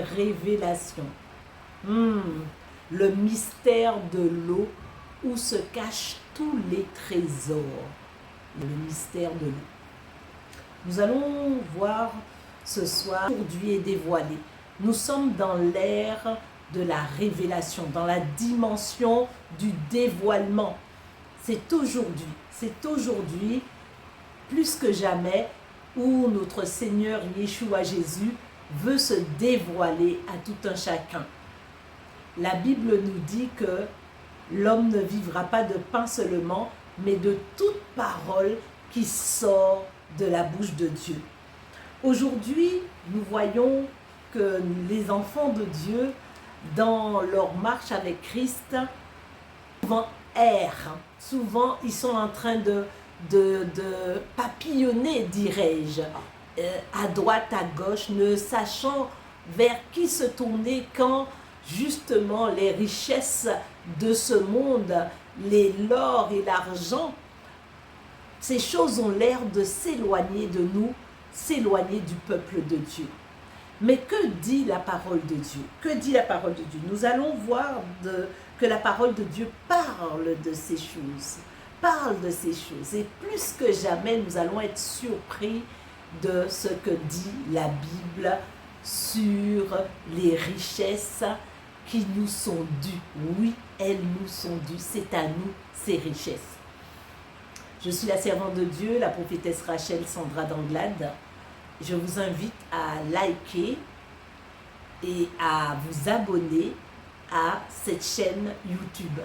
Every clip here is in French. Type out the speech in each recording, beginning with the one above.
révélation. Le mystère de l'eau où se cachent tous les trésors. Le mystère de l'eau. Nous allons voir ce soir, aujourd'hui est dévoilé. Nous sommes dans l'ère de la révélation, dans la dimension du dévoilement. C'est aujourd'hui, plus que jamais, où notre Seigneur Yeshua Jésus veut se dévoiler à tout un chacun. La Bible nous dit que l'homme ne vivra pas de pain seulement, mais de toute parole qui sort de la bouche de Dieu. Aujourd'hui, nous voyons que les enfants de Dieu, dans leur marche avec Christ, souvent errent. Souvent, ils sont en train de papillonner, dirais-je, à droite, à gauche, ne sachant vers qui se tourner quand justement les richesses de ce monde, l'or et l'argent, ces choses ont l'air de s'éloigner de nous, s'éloigner du peuple de Dieu. Mais que dit la parole de Dieu? Que dit la parole de Dieu? Nous allons voir que la parole de Dieu parle de ces choses. Parle de ces choses. Et plus que jamais, nous allons être surpris de ce que dit la Bible sur les richesses qui nous sont dues. Oui, elles nous sont dues. C'est à nous, ces richesses. Je suis la servante de Dieu, la prophétesse Rachel Sandra d'Anglade. Je vous invite à liker et à vous abonner à cette chaîne YouTube.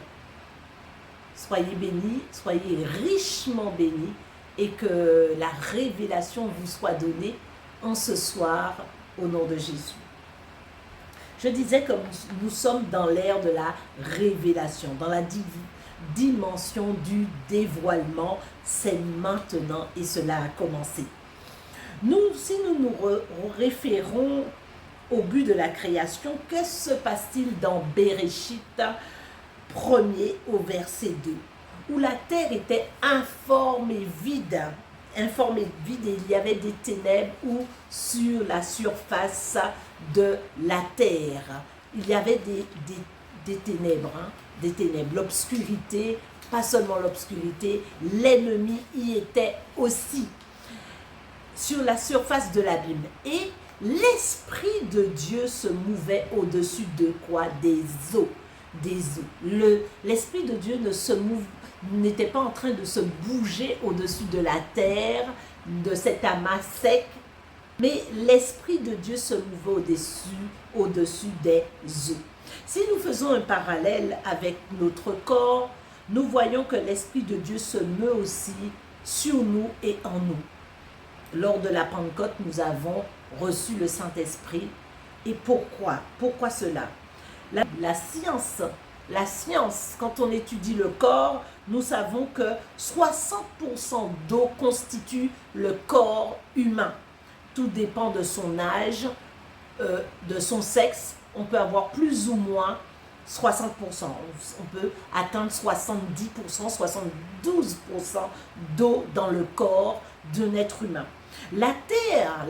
Soyez bénis, soyez richement bénis et que la révélation vous soit donnée en ce soir au nom de Jésus. Je disais que nous sommes dans l'ère de la révélation, dans la dimension du dévoilement. C'est maintenant et cela a commencé. Si nous nous référons au but de la création, que se passe-t-il dans Bereshit 1er au verset 2, où la terre était informe et vide, et il y avait des ténèbres ou sur la surface de la terre. Il y avait des ténèbres, l'obscurité, pas seulement l'obscurité, l'ennemi y était aussi sur la surface de l'abîme. Et l'Esprit de Dieu se mouvait au-dessus de quoi? Des eaux. L'Esprit de Dieu n'était pas en train de se bouger au-dessus de la terre, de cet amas sec, mais l'Esprit de Dieu se mouvait au-dessus des eaux. Si nous faisons un parallèle avec notre corps, nous voyons que l'Esprit de Dieu se meut aussi sur nous et en nous. Lors de la Pentecôte, nous avons reçu le Saint-Esprit. Et pourquoi? Pourquoi cela? La science, quand on étudie le corps, nous savons que 60% d'eau constitue le corps humain. Tout dépend de son âge, de son sexe. On peut avoir plus ou moins 60%. On peut atteindre 70%, 72% d'eau dans le corps d'un être humain. La Terre,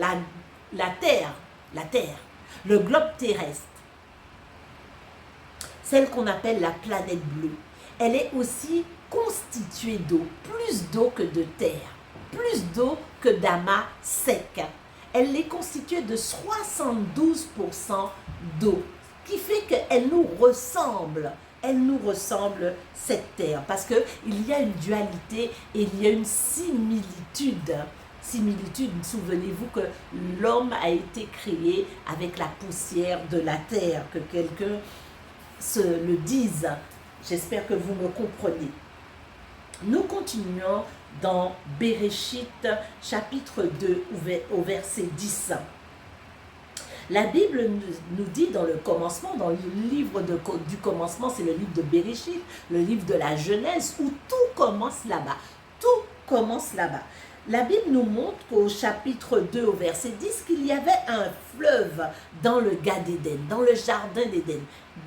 le globe terrestre, celle qu'on appelle la planète bleue, elle est aussi constituée d'eau, plus d'eau que de terre, plus d'eau que d'amas sec. Elle est constituée de 72% d'eau, ce qui fait qu'elle nous ressemble. Elle nous ressemble, cette terre, parce qu'il y a une dualité et il y a une similitude. Souvenez-vous que l'homme a été créé avec la poussière de la terre, que quelqu'un se le dise. J'espère que vous me comprenez. Nous continuons dans Bereshit chapitre 2 au verset 10. La Bible nous dit dans le commencement, dans le livre du commencement, c'est le livre de Bereshit, le livre de la Genèse, où tout commence là-bas. Tout commence là-bas. La Bible nous montre qu'au chapitre 2, au verset 10, qu'il y avait un fleuve dans le Gan d'Éden, dans le jardin d'Éden,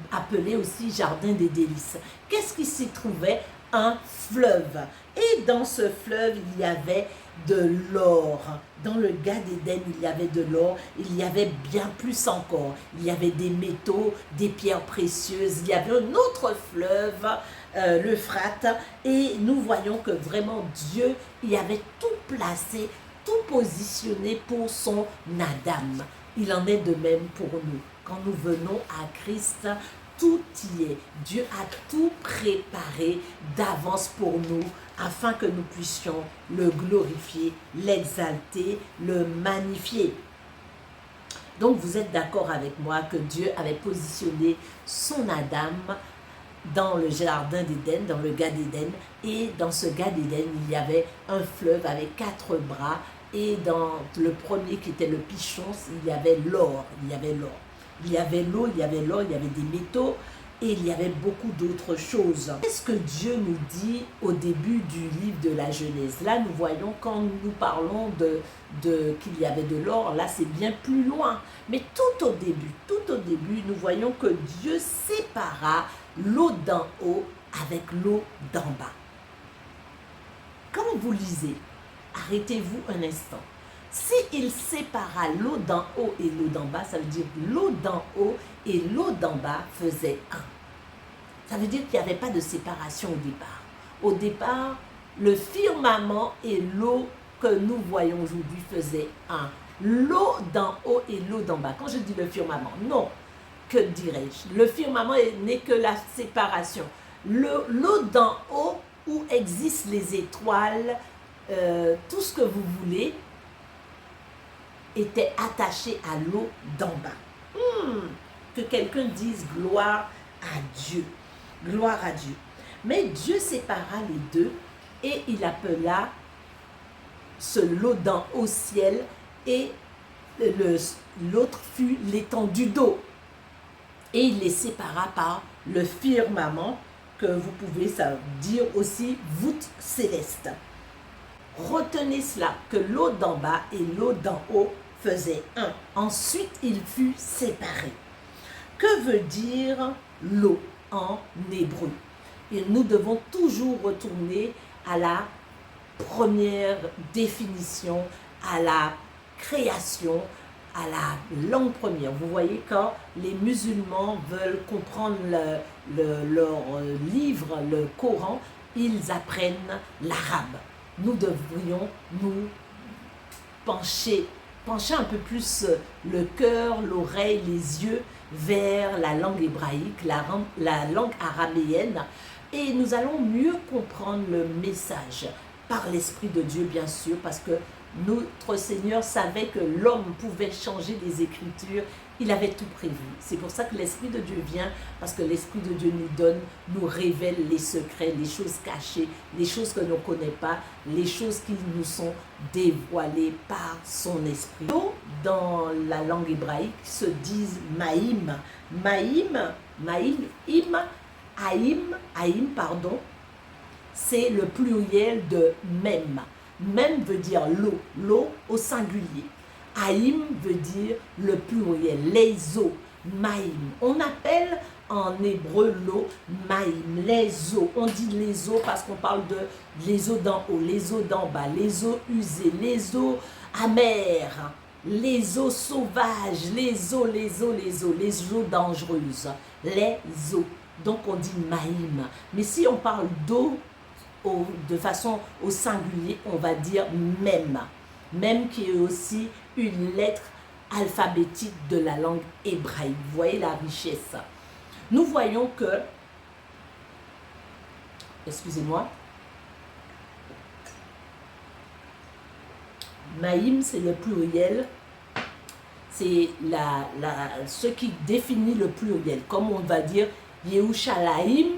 appelé aussi jardin des délices. Qu'est-ce qui s'y trouvait? un fleuve. Et dans ce fleuve, il y avait de l'or. Dans le Gan d'Éden, il y avait de l'or. Il y avait bien plus encore. Il y avait des métaux, des pierres précieuses. Il y avait un autre fleuve, l'Euphrate. Et nous voyons que vraiment Dieu y avait tout placé, tout positionné pour son Adam. Il en est de même pour nous. Quand nous venons à Christ, tout y est. Dieu a tout préparé d'avance pour nous afin que nous puissions le glorifier, l'exalter, le magnifier. Donc vous êtes d'accord avec moi que Dieu avait positionné son Adam dans le jardin d'Éden, dans le Gan d'Éden, et dans ce Gan d'Éden, il y avait un fleuve avec 4 bras, et dans le premier qui était le pichon, il y avait l'or, il y avait l'or. Il y avait l'eau, il y avait l'or, il y avait des métaux, et il y avait beaucoup d'autres choses. Qu'est-ce que Dieu nous dit au début du livre de la Genèse? Là, nous voyons quand nous parlons qu'il y avait de l'or, là c'est bien plus loin. Mais tout au début, nous voyons que Dieu sépara l'eau d'en haut avec l'eau d'en bas. Quand vous lisez, arrêtez-vous un instant. Si il sépara l'eau d'en haut et l'eau d'en bas, ça veut dire que l'eau d'en haut et l'eau d'en bas faisaient un. Ça veut dire qu'il n'y avait pas de séparation au départ. Au départ, le firmament et l'eau que nous voyons aujourd'hui faisaient un. L'eau d'en haut et l'eau d'en bas. Quand je dis le firmament, non, que dirais-je? Le firmament n'est que la séparation. L'eau d'en haut où existent les étoiles, tout ce que vous voulez, était attaché à l'eau d'en bas. Que quelqu'un dise gloire à Dieu. Gloire à Dieu. Mais Dieu sépara les deux et il appela l'eau d'en haut ciel et l'autre fut l'étendue d'eau. Et il les sépara par le firmament, que vous pouvez dire aussi voûte céleste. Retenez cela, que l'eau d'en bas et l'eau d'en haut faisaient un. Ensuite, il fut séparé. Que veut dire l'eau en hébreu? Et nous devons toujours retourner à la première définition, à la création, à la langue première. Vous voyez, quand les musulmans veulent comprendre leur livre, le Coran, ils apprennent l'arabe. Nous devrions nous pencher un peu plus le cœur, l'oreille, les yeux vers la langue hébraïque, la langue araméenne, et nous allons mieux comprendre le message par l'Esprit de Dieu, bien sûr, parce que notre Seigneur savait que l'homme pouvait changer les Écritures. Il avait tout prévu. C'est pour ça que l'Esprit de Dieu vient, parce que l'Esprit de Dieu nous révèle les secrets, les choses cachées, les choses que l'on ne connaît pas, les choses qui nous sont dévoilées par son Esprit. Dans la langue hébraïque, se disent maïm. Haïm, c'est le pluriel de même. Même veut dire l'eau au singulier. Haïm veut dire le pluriel, les eaux, maïm. On appelle en hébreu l'eau maïm, les eaux. On dit les eaux parce qu'on parle de les eaux d'en haut, les eaux d'en bas, les eaux usées, les eaux amères, les eaux sauvages, les eaux dangereuses, les eaux. Donc on dit maïm. Mais si on parle d'eau de façon au singulier, on va dire même. Même qui est aussi une lettre alphabétique de la langue hébraïque. Vous voyez la richesse. Nous voyons que, excusez-moi, maïm c'est le pluriel, c'est ce qui définit le pluriel. Comme on va dire Yerushalayim,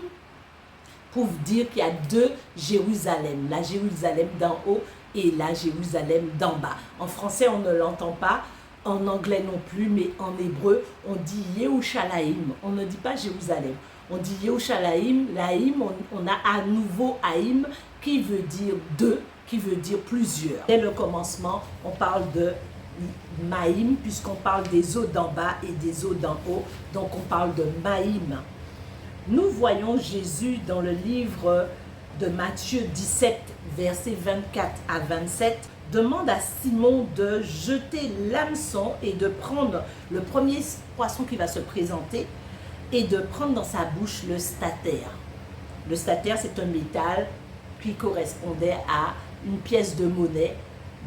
pour dire qu'il y a deux Jérusalem, la Jérusalem d'en haut et la Jérusalem d'en bas. En français, on ne l'entend pas, en anglais non plus, mais en hébreu, on dit Yerushalayim. On ne dit pas Jérusalem, on dit Yerushalayim. L'Aïm, on a à nouveau Aïm, qui veut dire deux, qui veut dire plusieurs. Dès le commencement, on parle de Maïm, puisqu'on parle des eaux d'en bas et des eaux d'en haut, donc on parle de Maïm. Nous voyons Jésus dans le livre de Matthieu 17, versets 24 à 27, demande à Simon de jeter l'hameçon et de prendre le premier poisson qui va se présenter et de prendre dans sa bouche le statère. Le statère, c'est un métal qui correspondait à une pièce de monnaie,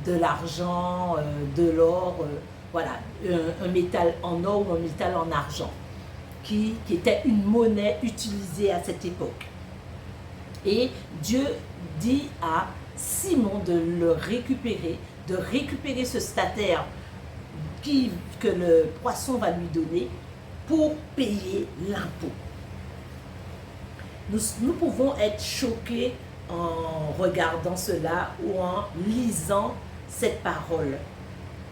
de l'argent, de l'or, voilà, un métal en or ou un métal en argent, qui était une monnaie utilisée à cette époque. Et Dieu dit à Simon de le récupérer, de récupérer ce statère que le poisson va lui donner pour payer l'impôt. Nous pouvons être choqués en regardant cela ou en lisant cette parole.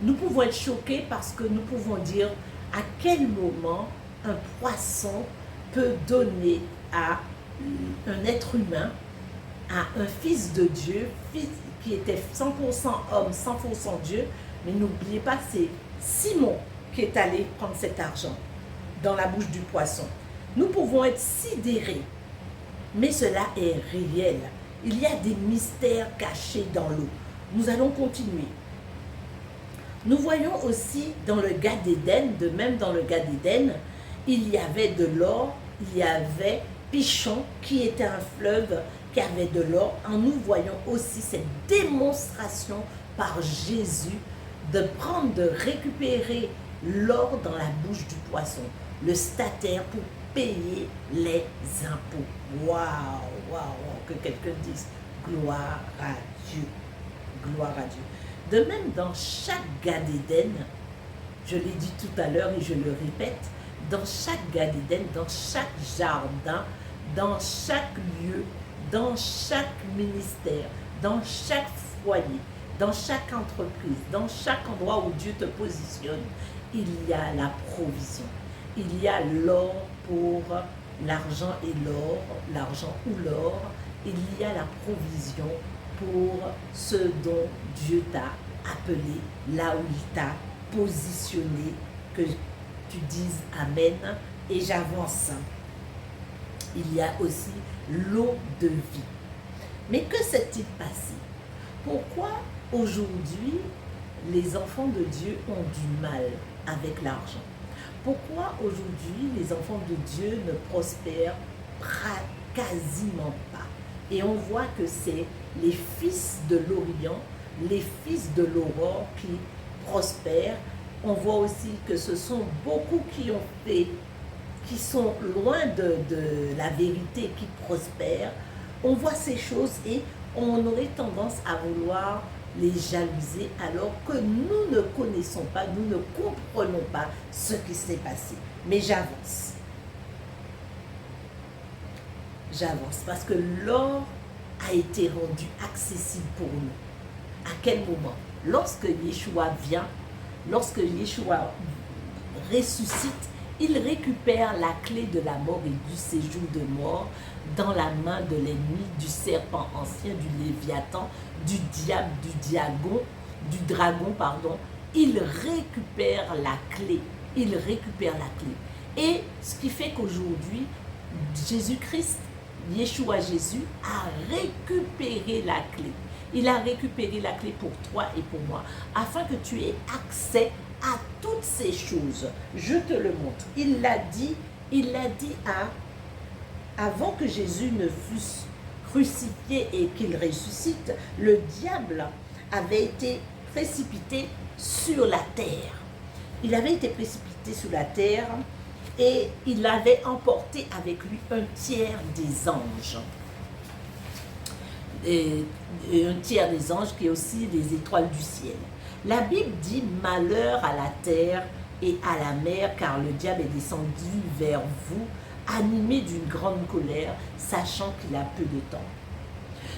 Nous pouvons être choqués parce que nous pouvons dire à quel moment un poisson peut donner à un être humain, à un fils de Dieu, fils qui était 100% homme, 100% Dieu. Mais n'oubliez pas, c'est Simon qui est allé prendre cet argent dans la bouche du poisson. Nous pouvons être sidérés, mais cela est réel. Il y a des mystères cachés dans l'eau. Nous allons continuer. Nous voyons aussi dans le Gan d'Éden, de même dans le Gan d'Éden, il y avait de l'or, il y avait Pichon qui était un fleuve qui avait de l'or. Nous voyons aussi cette démonstration par Jésus de prendre, de récupérer l'or dans la bouche du poisson, le statère pour payer les impôts. Waouh, que quelqu'un dise gloire à Dieu, gloire à Dieu. De même, dans chaque Gan d'Éden, je l'ai dit tout à l'heure et je le répète, dans chaque Gan d'Éden, dans chaque jardin, dans chaque lieu, dans chaque ministère, dans chaque foyer, dans chaque entreprise, dans chaque endroit où Dieu te positionne, il y a la provision. Il y a l'or pour l'argent et l'or, l'argent ou l'or. Il y a la provision pour ce dont Dieu t'a appelé, là où il t'a positionné, que tu dises Amen et j'avance. Il y a aussi l'eau de vie. Mais que s'est-il passé? Pourquoi aujourd'hui les enfants de Dieu ont du mal avec l'argent? Pourquoi aujourd'hui les enfants de Dieu ne prospèrent quasiment pas? Et on voit que c'est les fils de l'Orient, les fils de l'aurore qui prospèrent. On voit aussi que ce sont beaucoup qui sont loin de la vérité, qui prospèrent. On voit ces choses et on aurait tendance à vouloir les jalouser alors que nous ne connaissons pas, nous ne comprenons pas ce qui s'est passé. Mais j'avance. J'avance parce que l'or a été rendu accessible pour nous. À quel moment? Lorsque Yeshua vient, lorsque Yeshua ressuscite, il récupère la clé de la mort et du séjour de mort dans la main de l'ennemi, du serpent ancien, du Léviathan, du diable, du dragon, pardon. Il récupère la clé. Il récupère la clé. Et ce qui fait qu'aujourd'hui, Jésus-Christ, Yeshua Jésus, a récupéré la clé. Il a récupéré la clé pour toi et pour moi, afin que tu aies accès à toutes ces choses. Je te le montre. Il l'a dit avant que Jésus ne fût crucifié et qu'il ressuscite, le diable avait été précipité sur la terre. Il avait été précipité sur la terre et il avait emporté avec lui un tiers des anges. Et un tiers des anges qui est aussi les étoiles du ciel. La Bible dit malheur à la terre et à la mer, car le diable est descendu vers vous, animé d'une grande colère, sachant qu'il a peu de temps.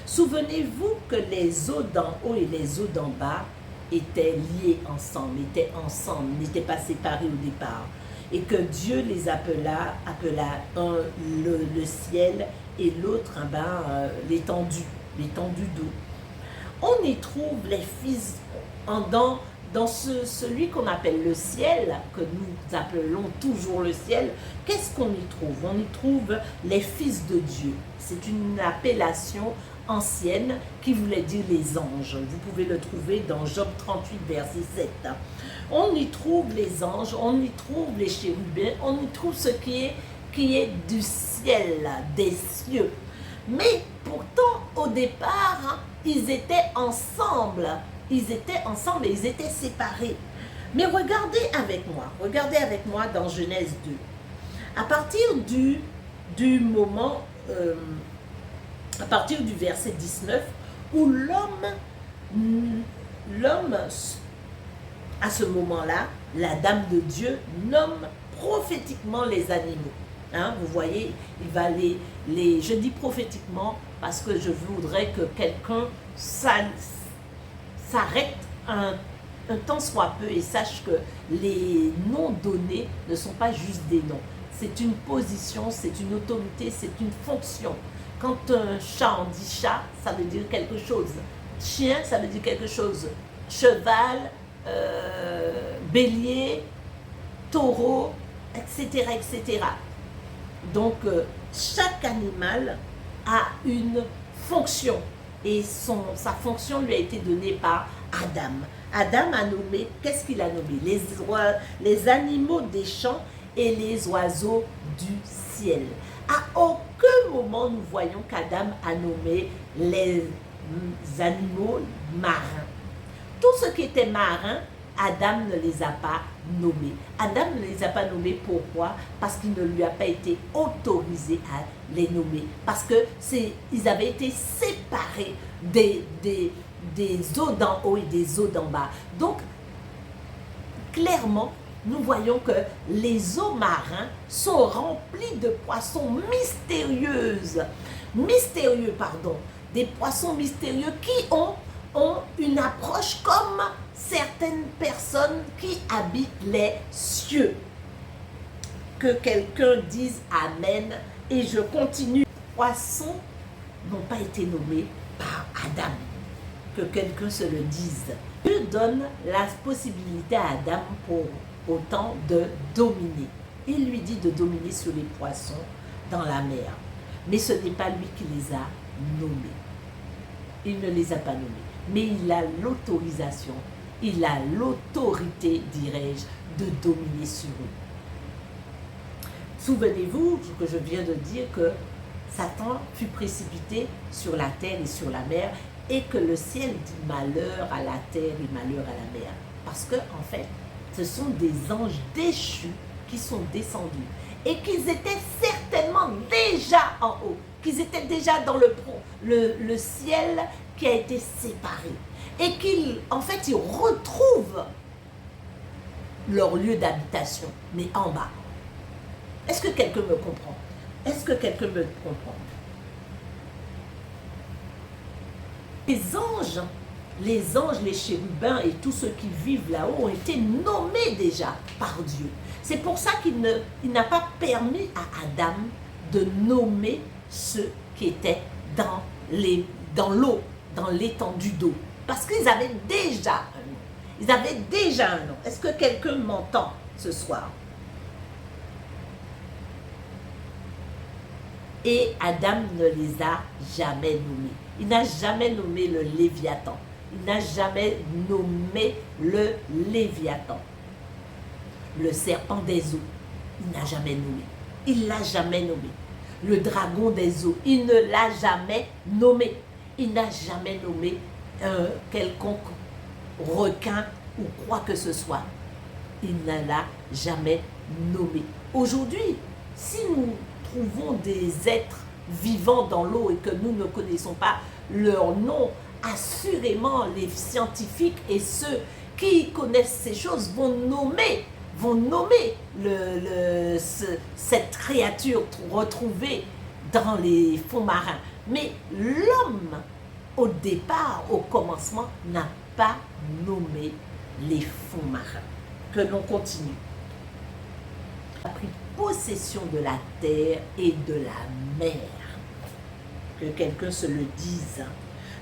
Souvenez-vous que les eaux d'en haut et les eaux d'en bas étaient liées ensemble, n'étaient pas séparées au départ. Et que Dieu les appela un le ciel et l'autre l'étendue d'eau. On y trouve les fils dans dans celui qu'on appelle le ciel, que nous appelons toujours le ciel, qu'est-ce qu'on y trouve? On y trouve les fils de Dieu. C'est une appellation ancienne qui voulait dire les anges. Vous pouvez le trouver dans Job 38, verset 7. On y trouve les anges, on y trouve les chérubins, on y trouve ce qui est du ciel, des cieux. Mais pourtant, au départ, ils étaient ensemble. Ils étaient ensemble et ils étaient séparés. Mais regardez avec moi dans Genèse 2. À partir du moment, à partir du verset 19, où l'homme, à ce moment-là, la Dame de Dieu nomme prophétiquement les animaux. Hein, vous voyez, il va je dis prophétiquement parce que je voudrais que quelqu'un s'arrête un temps soit peu et sache que les noms donnés ne sont pas juste des noms. C'est une position, c'est une autorité, c'est une fonction. Quand un chat, on dit chat, ça veut dire quelque chose. Chien, ça veut dire quelque chose. Cheval, bélier, taureau, etc., etc. Donc, chaque animal a une fonction et sa fonction lui a été donnée par Adam. Adam a nommé, qu'est-ce qu'il a nommé? Les animaux des champs et les oiseaux du ciel. À aucun moment nous voyons qu'Adam a nommé les animaux marins. Tout ce qui était marin, Adam ne les a pas nommés. Adam ne les a pas nommés, pourquoi? Parce qu'il ne lui a pas été autorisé à les nommer. Parce qu'ils avaient été séparés des eaux d'en haut et des eaux d'en bas. Donc, clairement, nous voyons que les eaux marins sont remplies de poissons mystérieux, des poissons mystérieux qui ont une approche comme certaines personnes qui habitent les cieux. Que quelqu'un dise Amen et je continue. Les poissons n'ont pas été nommés par Adam. Que quelqu'un se le dise. Dieu donne la possibilité à Adam pour autant de dominer. Il lui dit de dominer sur les poissons dans la mer. Mais ce n'est pas lui qui les a nommés. Il ne les a pas nommés. Mais il a l'autorisation, il a l'autorité, dirais-je, de dominer sur eux. Souvenez-vous que je viens de dire que Satan fut précipité sur la terre et sur la mer et que le ciel dit malheur à la terre et malheur à la mer. Parce que, en fait, ce sont des anges déchus qui sont descendus et qu'ils étaient certainement déjà en haut, qu'ils étaient déjà dans le ciel qui a été séparé et qu'ils, en fait, ils retrouvent leur lieu d'habitation, mais en bas. Est-ce que quelqu'un me comprend? Est-ce que quelqu'un me comprend? Les anges, les chérubins et tous ceux qui vivent là-haut ont été nommés déjà par Dieu. C'est pour ça qu'il n'a pas permis à Adam de nommer ceux qui étaient dans l'eau, dans l'étendue d'eau. Parce qu'ils avaient déjà un nom. Ils avaient déjà un nom. Est-ce que quelqu'un m'entend ce soir? Et Adam ne les a jamais nommés. Il n'a jamais nommé le Léviathan. Il n'a jamais nommé le Léviathan. Le serpent des eaux, il n'a jamais nommé. Il ne l'a jamais nommé. Le dragon des eaux, il ne l'a jamais nommé. Il n'a jamais nommé un quelconque requin ou quoi que ce soit. Il ne l'a jamais nommé. Aujourd'hui, si nous trouvons des êtres vivants dans l'eau et que nous ne connaissons pas leur nom, assurément les scientifiques et ceux qui connaissent ces choses vont nommer cette créature retrouvée dans les fonds marins. Mais l'homme, au départ, au commencement, n'a pas nommé les fonds marins. Que l'on continue. Il a pris possession de la terre et de la mer. Que quelqu'un se le dise.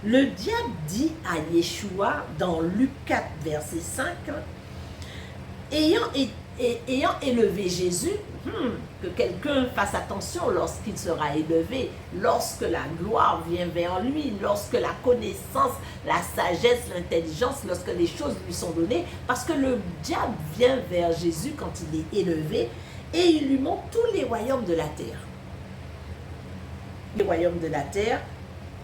Le diable dit à Yeshua dans Luc 4, verset 5, ayant élevé Jésus, que quelqu'un fasse attention lorsqu'il sera élevé, lorsque la gloire vient vers lui, lorsque la connaissance, la sagesse, l'intelligence, lorsque les choses lui sont données, parce que le diable vient vers Jésus quand il est élevé et il lui montre tous les royaumes de la terre. Les royaumes de la terre,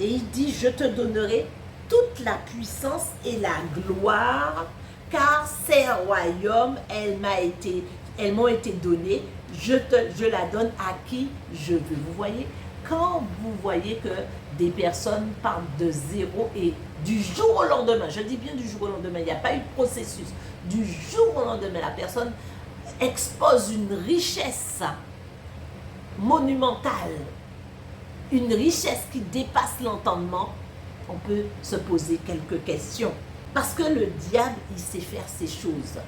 et il dit, je te donnerai toute la puissance et la gloire, car ces royaumes, elles m'ont été données, je la donne à qui je veux. Vous voyez, quand vous voyez que des personnes partent de zéro et du jour au lendemain, je dis bien du jour au lendemain, il n'y a pas eu de processus, du jour au lendemain, la personne expose une richesse monumentale, une richesse qui dépasse l'entendement, on peut se poser quelques questions. Parce que le diable, il sait faire ces choses.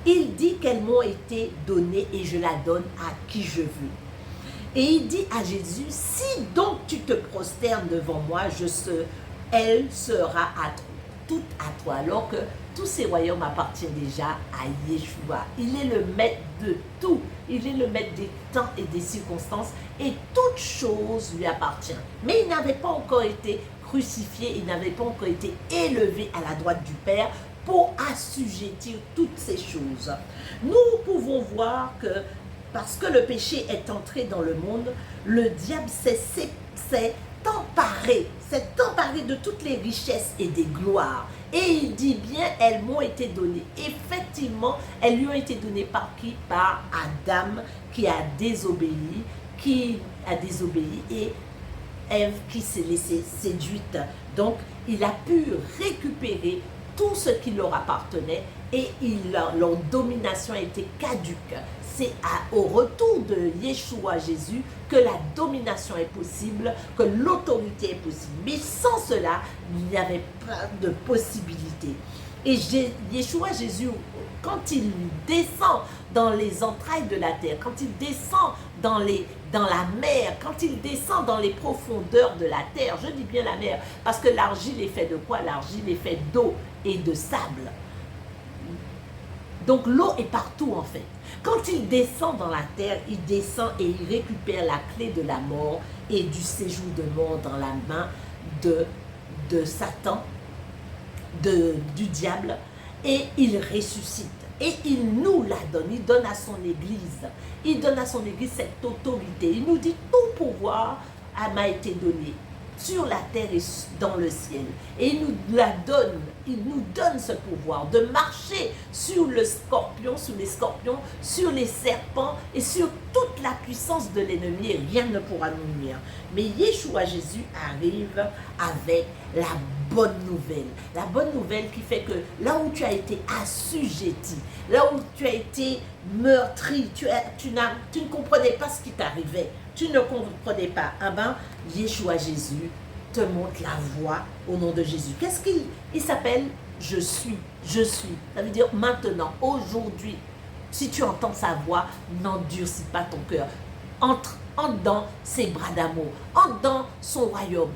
Il dit qu'elles m'ont été données et je la donne à qui je veux. Et il dit à Jésus, si donc tu te prosternes devant moi, elle sera toute à toi. Alors que tous ces royaumes appartiennent déjà à Yeshua. Il est le maître de tout. Il est le maître des temps et des circonstances. Et toute chose lui appartient. Mais il n'avait pas encore été crucifié, il n'avait pas encore été élevé à la droite du Père pour assujettir toutes ces choses. Nous pouvons voir que parce que le péché est entré dans le monde, le diable s'est emparé de toutes les richesses et des gloires. Et il dit bien, elles m'ont été données. Effectivement, elles lui ont été données par qui? Par Adam qui a désobéi, et Ève qui s'est laissée séduite. Donc, il a pu récupérer tout ce qui leur appartenait et leur domination a été caduque. C'est au retour de Yeshua Jésus que la domination est possible, que l'autorité est possible. Mais sans cela, il n'y avait pas de possibilité. Et Yeshua Jésus, quand il descend dans les entrailles de la terre, quand il descend dans la mer, quand il descend dans les profondeurs de la terre, je dis bien la mer, parce que l'argile est faite de quoi? L'argile est faite d'eau et de sable. Donc l'eau est partout en fait. Quand il descend dans la terre, il descend et il récupère la clé de la mort et du séjour de mort dans la main de Satan, du diable, et il ressuscite. Et il nous la donne, il donne à son Église. Il donne à son Église cette autorité. Il nous dit, tout pouvoir m'a été donné sur la terre et dans le ciel. Et il nous la donne, il nous donne ce pouvoir de marcher sur le scorpion, sur les scorpions, sur les serpents et sur toute la puissance de l'ennemi et rien ne pourra nous nuire. Mais Yeshua Jésus arrive avec la bonne nouvelle qui fait que là où tu as été assujetti, là où tu as été meurtri, tu ne comprenais pas ce qui t'arrivait, tu ne comprenais pas, ah ben, Yeshua Jésus te montre la voie au nom de Jésus. Qu'est-ce qu'il s'appelle? Je suis. Ça veut dire maintenant, aujourd'hui, si tu entends sa voix, n'endurcis pas ton cœur. Entre dans ses bras d'amour, entre dans son royaume,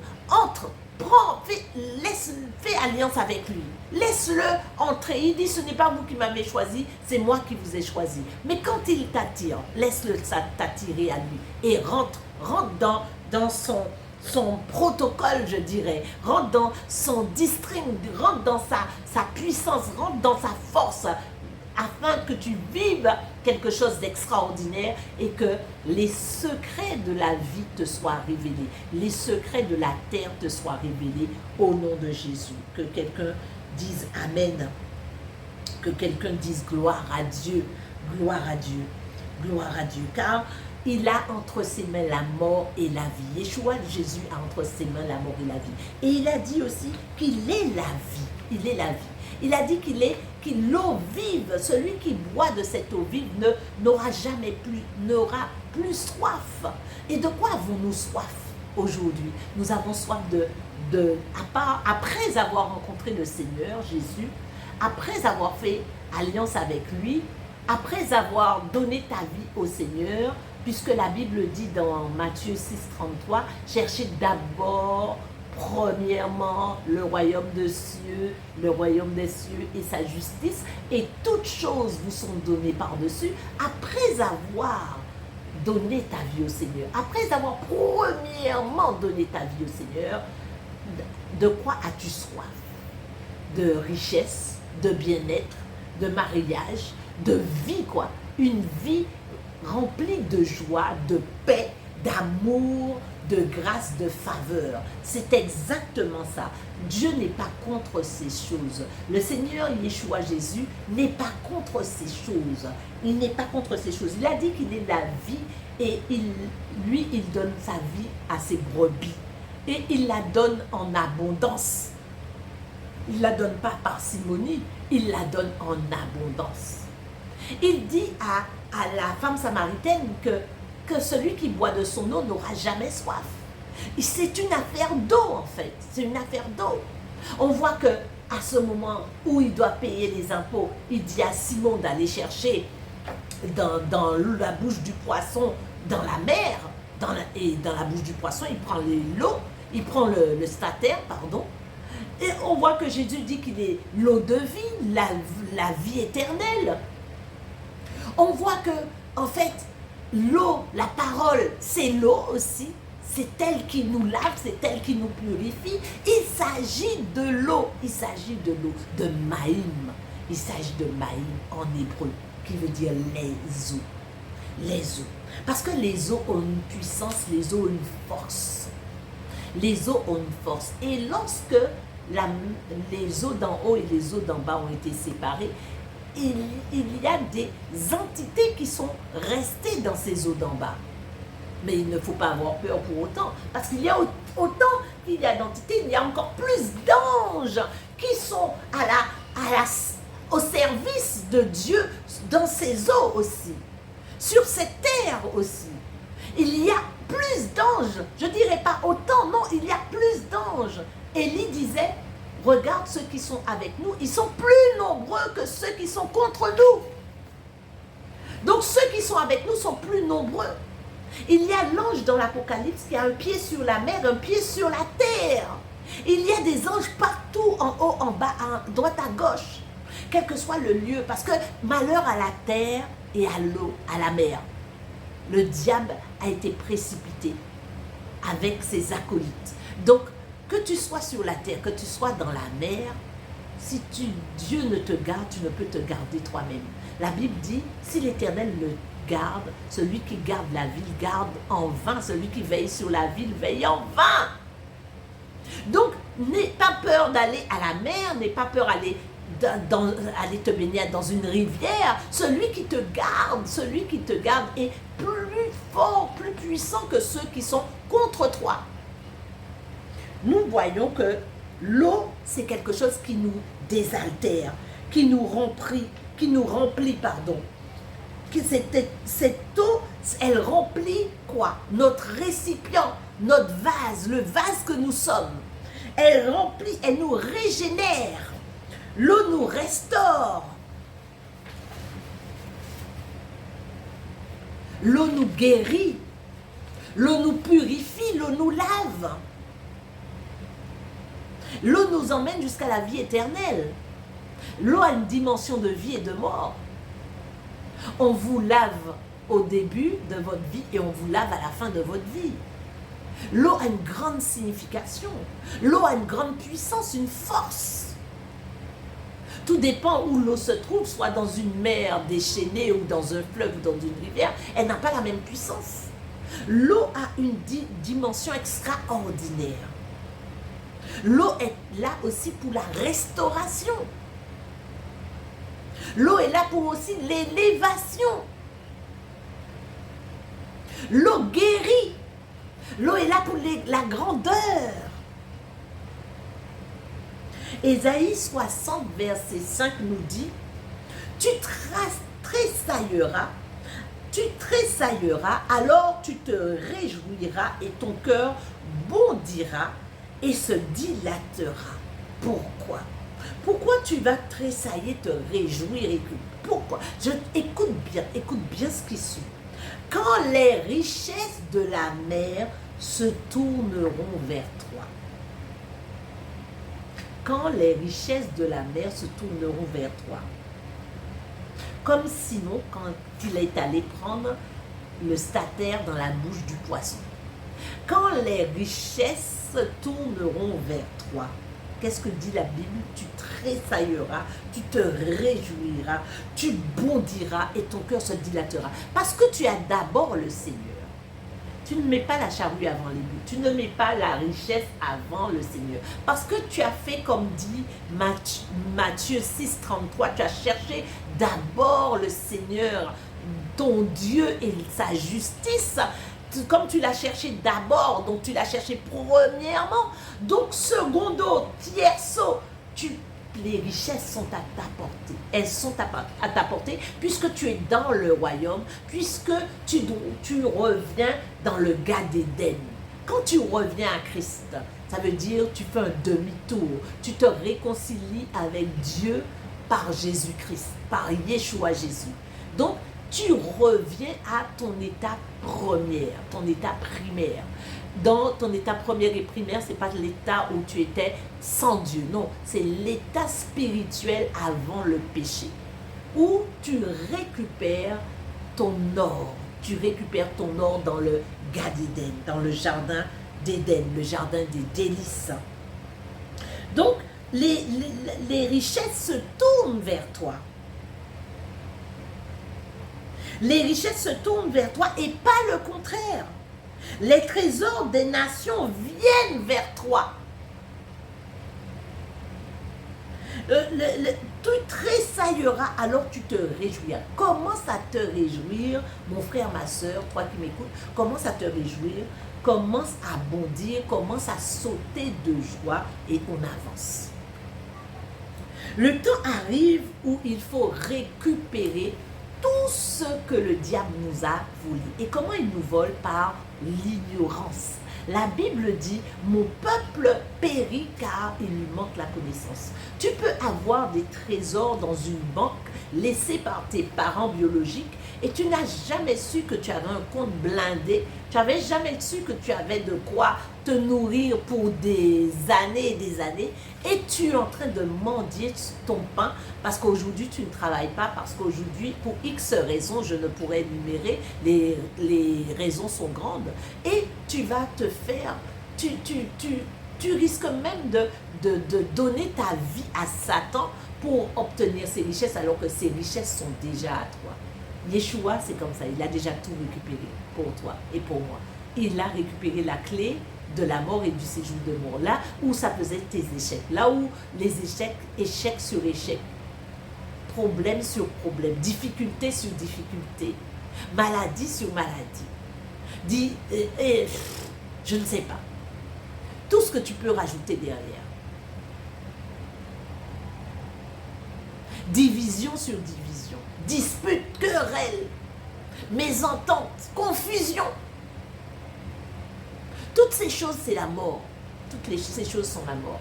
fais alliance avec lui. Laisse-le entrer. Il dit, ce n'est pas vous qui m'avez choisi, c'est moi qui vous ai choisi. Mais quand il t'attire, laisse-le t'attirer à lui. Et rentre dans son protocole, je dirais. Rentre dans son district, rentre dans sa puissance, rentre dans sa force, afin que tu vives quelque chose d'extraordinaire et que les secrets de la vie te soient révélés, les secrets de la terre te soient révélés au nom de Jésus. Que quelqu'un dise Amen, que quelqu'un dise gloire à Dieu, gloire à Dieu, gloire à Dieu, car il a entre ses mains la mort et la vie. Yeshua Jésus a entre ses mains la mort et la vie. Et il a dit aussi qu'il est la vie, il est la vie. Il a dit qu'il l'eau vive, celui qui boit de cette eau vive n'aura plus soif. Et de quoi avons-nous soif aujourd'hui? Nous avons soif après avoir rencontré le Seigneur Jésus, après avoir fait alliance avec lui, après avoir donné ta vie au Seigneur, puisque la Bible dit dans Matthieu 6, 33, cherchez d'abord premièrement le royaume des cieux et sa justice, et toutes choses vous sont données par-dessus, après avoir donné ta vie au Seigneur, après avoir premièrement donné ta vie au Seigneur, de quoi as-tu soif? De richesse, de bien-être, de mariage, de vie, quoi. Une vie remplie de joie, de paix, d'amour, de grâce, de faveur. C'est exactement ça. Dieu n'est pas contre ces choses. Le Seigneur Yeshua Jésus n'est pas contre ces choses. Il n'est pas contre ces choses. Il a dit qu'il est la vie et il donne sa vie à ses brebis. Et il la donne en abondance. Il ne la donne pas par simonie, il la donne en abondance. Il dit à la femme samaritaine que celui qui boit de son eau n'aura jamais soif. C'est une affaire d'eau en fait, c'est une affaire d'eau. On voit que à ce moment où il doit payer les impôts, il dit à Simon d'aller chercher dans la bouche du poisson, dans la mer, et dans la bouche du poisson, il prend l'eau, il prend le statère, pardon. Et on voit que Jésus dit qu'il est l'eau de vie, la vie éternelle. On voit que, en fait, l'eau, la parole, c'est l'eau aussi. C'est elle qui nous lave, c'est elle qui nous purifie. Il s'agit de l'eau, il s'agit de l'eau, de Maïm. Il s'agit de Maïm en hébreu, qui veut dire les eaux. Les eaux. Parce que les eaux ont une puissance, les eaux ont une force. Les eaux ont une force. Et lorsque les eaux d'en haut et les eaux d'en bas ont été séparées, il y a des entités qui sont restées dans ces eaux d'en bas. Mais il ne faut pas avoir peur pour autant, parce qu'il y a autant qu'il y a d'entités, il y a encore plus d'anges qui sont au service de Dieu dans ces eaux aussi, sur cette terre aussi. Il y a plus d'anges, je ne dirais pas autant, non, il y a plus d'anges. Élie disait, regarde ceux qui sont avec nous, ils sont plus nombreux que ceux qui sont contre nous. Donc ceux qui sont avec nous sont plus nombreux. Il y a l'ange dans l'Apocalypse qui a un pied sur la mer, un pied sur la terre. Il y a des anges partout, en haut, en bas, à droite, à gauche, quel que soit le lieu, parce que malheur à la terre et à l'eau, à la mer. Le diable a été précipité avec ses acolytes. Donc, que tu sois sur la terre, que tu sois dans la mer, si Dieu ne te garde, tu ne peux te garder toi-même. La Bible dit, si l'Éternel le garde, celui qui garde la ville garde en vain, celui qui veille sur la ville veille en vain. Donc, n'aie pas peur d'aller à la mer, n'aie pas peur d'aller aller te baigner dans une rivière. Celui qui te garde est plus fort, plus puissant que ceux qui sont contre toi. Nous voyons que l'eau, c'est quelque chose qui nous désaltère, qui nous remplit, Cette eau, elle remplit quoi? Notre récipient, notre vase, le vase que nous sommes. Elle remplit, elle nous régénère. L'eau nous restaure. L'eau nous guérit. L'eau nous purifie, l'eau nous lave. L'eau nous emmène jusqu'à la vie éternelle. L'eau a une dimension de vie et de mort. On vous lave au début de votre vie et on vous lave à la fin de votre vie. L'eau a une grande signification. L'eau a une grande puissance, une force. Tout dépend où l'eau se trouve, soit dans une mer déchaînée ou dans un fleuve ou dans une rivière, elle n'a pas la même puissance. L'eau a une dimension extraordinaire. L'eau est là aussi pour la restauration. L'eau est là pour aussi l'élévation. L'eau guérit. L'eau est là pour la grandeur. Ésaïe 60, verset 5 nous dit, tu tressailleras, alors tu te réjouiras et ton cœur bondira et se dilatera. Pourquoi? Pourquoi tu vas tressailler, te réjouir? Pourquoi? Écoute bien ce qui suit. Quand les richesses de la mer se tourneront vers toi. quand les richesses de la mer se tourneront vers toi. Comme Simon quand il est allé prendre le statère dans la bouche du poisson. Quand les richesses se tourneront vers toi, qu'est-ce que dit la Bible? Tu tressailleras, tu te réjouiras, tu bondiras et ton cœur se dilatera. Parce que tu as d'abord le Seigneur. Tu ne mets pas la charrue avant les bœufs. Tu ne mets pas la richesse avant le Seigneur. Parce que tu as fait comme dit Matthieu 6,33. Tu as cherché d'abord le Seigneur, ton Dieu et sa justice. Comme tu l'as cherché d'abord, donc tu l'as cherché premièrement. Donc secondo, tierceau, les richesses sont à ta portée. Elles sont à ta portée puisque tu es dans le royaume, puisque tu reviens dans le Gan d'Éden. Quand tu reviens à Christ, ça veut dire tu fais un demi-tour. Tu te réconcilies avec Dieu par Jésus-Christ, par Yeshua Jésus. Donc, tu reviens à ton état première, ton état primaire. Dans ton état première et primaire, ce n'est pas l'état où tu étais sans Dieu. Non, c'est l'état spirituel avant le péché. Où tu récupères ton or. Tu récupères ton or dans le Gan d'Éden, dans le jardin d'Éden, le jardin des délices. Donc, les richesses se tournent vers toi. Les richesses se tournent vers toi et pas le contraire. Les trésors des nations viennent vers toi. Tu tressailleras, alors tu te réjouiras. Commence à te réjouir, mon frère, ma soeur, toi qui m'écoutes, commence à te réjouir, commence à bondir, commence à sauter de joie et on avance. Le temps arrive où il faut récupérer tout ce que le diable nous a volé. Et comment il nous vole? Par l'ignorance. La Bible dit, mon peuple périt car il lui manque la connaissance. Tu peux avoir des trésors dans une banque laissée par tes parents biologiques et tu n'as jamais su que tu avais un compte blindé. Tu n'avais jamais su que tu avais de quoi te nourrir pour des années et des années. Et tu es en train de mendier ton pain parce qu'aujourd'hui tu ne travailles pas, parce qu'aujourd'hui pour X raisons, je ne pourrais énumérer, les raisons sont grandes. Et tu vas te faire, tu risques même de donner ta vie à Satan pour obtenir ces richesses alors que ces richesses sont déjà à toi. Yeshua, c'est comme ça, il a déjà tout récupéré pour toi et pour moi. Il a récupéré la clé de la mort et du séjour de mort, là où ça faisait tes échecs, là où les échecs, échec sur échec, problème sur problème, difficulté sur difficulté, maladie sur maladie, je ne sais pas, tout ce que tu peux rajouter derrière. Division sur division, dispute, querelle, mésentente, confusion. Toutes ces choses, c'est la mort. Ces choses sont la mort.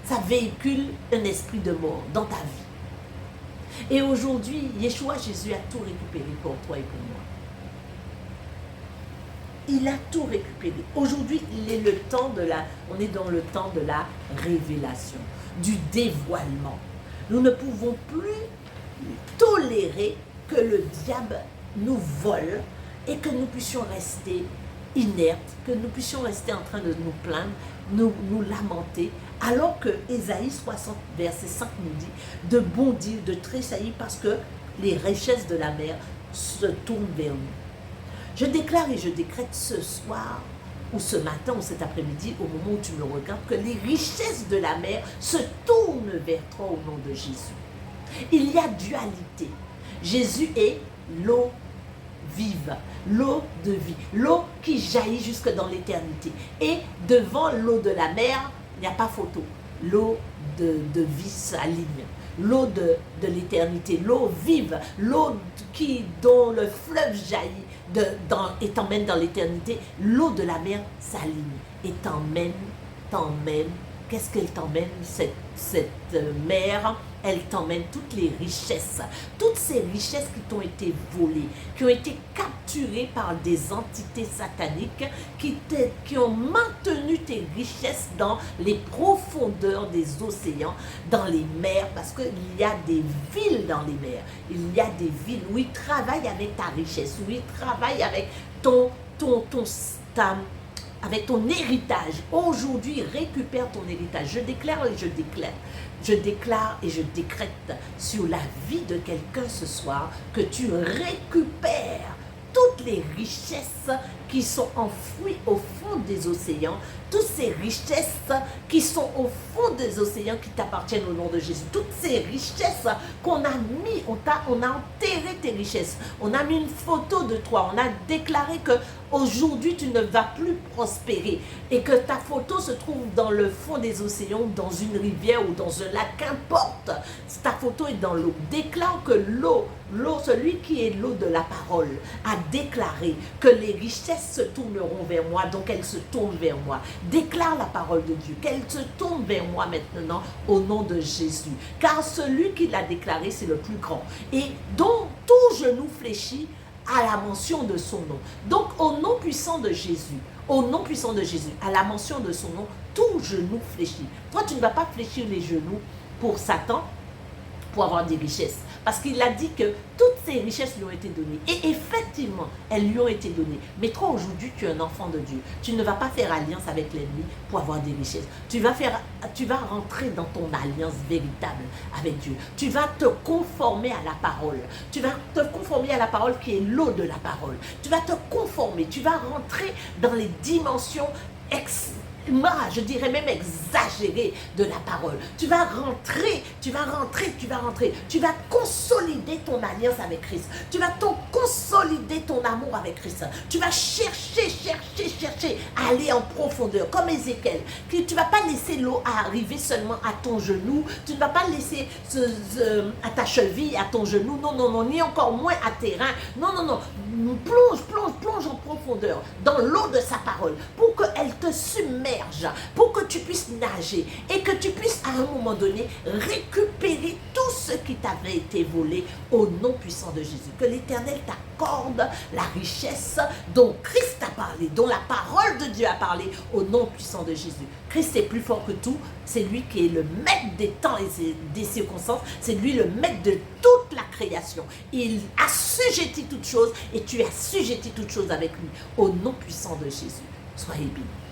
Ça véhicule un esprit de mort dans ta vie. Et aujourd'hui, Yeshua Jésus a tout récupéré pour toi et pour moi. Il a tout récupéré. Aujourd'hui, on est dans le temps de la révélation, du dévoilement. Nous ne pouvons plus tolérer que le diable nous vole et que nous puissions rester inertes, que nous puissions rester en train de nous plaindre, nous lamenter, alors que Ésaïe 60, verset 5 nous dit de bondir, de tressaillir parce que les richesses de la mer se tournent vers nous. Je déclare et je décrète ce soir, ou ce matin, ou cet après-midi, au moment où tu me regardes, que les richesses de la mer se tournent vers toi au nom de Jésus. Il y a dualité. Jésus est l'eau vive, l'eau de vie, l'eau qui jaillit jusque dans l'éternité. Et devant l'eau de la mer, il n'y a pas photo. L'eau de vie s'aligne. L'eau de l'éternité, l'eau vive, l'eau dont le fleuve jaillit et t'emmène dans l'éternité. L'eau de la mer s'aligne et t'emmène. Qu'est-ce qu'elle t'emmène? Cette cette mer, elle t'emmène toutes les richesses, toutes ces richesses qui t'ont été volées, qui ont été capturées par des entités sataniques qui ont maintenu tes richesses dans les profondeurs des océans, dans les mers, parce qu'il y a des villes dans les mers, il y a des villes où ils travaillent avec ta richesse, où ils travaillent avec avec ton héritage. Aujourd'hui, récupère ton héritage. Je déclare et je déclare. Je déclare et je décrète sur la vie de quelqu'un ce soir que tu récupères toutes les richesses qui sont enfouies au fond des océans, toutes ces richesses qui sont au fond des océans qui t'appartiennent au nom de Jésus, toutes ces richesses qu'on a mis, on a enterré tes richesses, on a mis une photo de toi, on a déclaré que aujourd'hui tu ne vas plus prospérer et que ta photo se trouve dans le fond des océans, dans une rivière ou dans un lac, qu'importe, ta photo est dans l'eau. Déclare que l'eau, celui qui est l'eau de la parole, a déclaré que les richesses se tourneront vers moi, donc elles se tournent vers moi. Déclare la parole de Dieu, qu'elle se tourne vers moi maintenant au nom de Jésus. Car celui qui l'a déclaré, c'est le plus grand. Et dont tout genou fléchit à la mention de son nom. Donc au nom puissant de Jésus, au nom puissant de Jésus, à la mention de son nom, tout genou fléchit. Toi, tu ne vas pas fléchir les genoux pour Satan, pour avoir des richesses. Parce qu'il a dit que toutes ces richesses lui ont été données. Et effectivement, elles lui ont été données. Mais toi, aujourd'hui, tu es un enfant de Dieu. Tu ne vas pas faire alliance avec l'ennemi pour avoir des richesses. Tu vas rentrer dans ton alliance véritable avec Dieu. Tu vas te conformer à la parole. Tu vas te conformer à la parole qui est l'eau de la parole. Tu vas te conformer. Tu vas rentrer dans les dimensions je dirais même exagéré de la parole. Tu vas rentrer, tu vas consolider ton alliance avec Christ. Tu vas consolider ton amour avec Christ. Tu vas chercher, aller en profondeur, comme Ézéchiel. Tu ne vas pas laisser l'eau arriver seulement à ton genou, tu ne vas pas laisser à ta cheville, à ton genou, non, ni encore moins à tes reins. Non, plonge en profondeur dans l'eau de sa parole pour qu'elle te submerge, pour que tu puisses nager et que tu puisses à un moment donné récupérer tout ce qui t'avait été volé au nom puissant de Jésus. Que l'Éternel t'accorde la richesse dont Christ a parlé, dont la parole de Dieu a parlé au nom puissant de Jésus. Christ est plus fort que tout, c'est lui qui est le maître des temps et des circonstances, c'est lui le maître de toute la création. Il assujettit toutes choses et tu assujettis toutes choses avec lui au nom puissant de Jésus. Soyez bénis.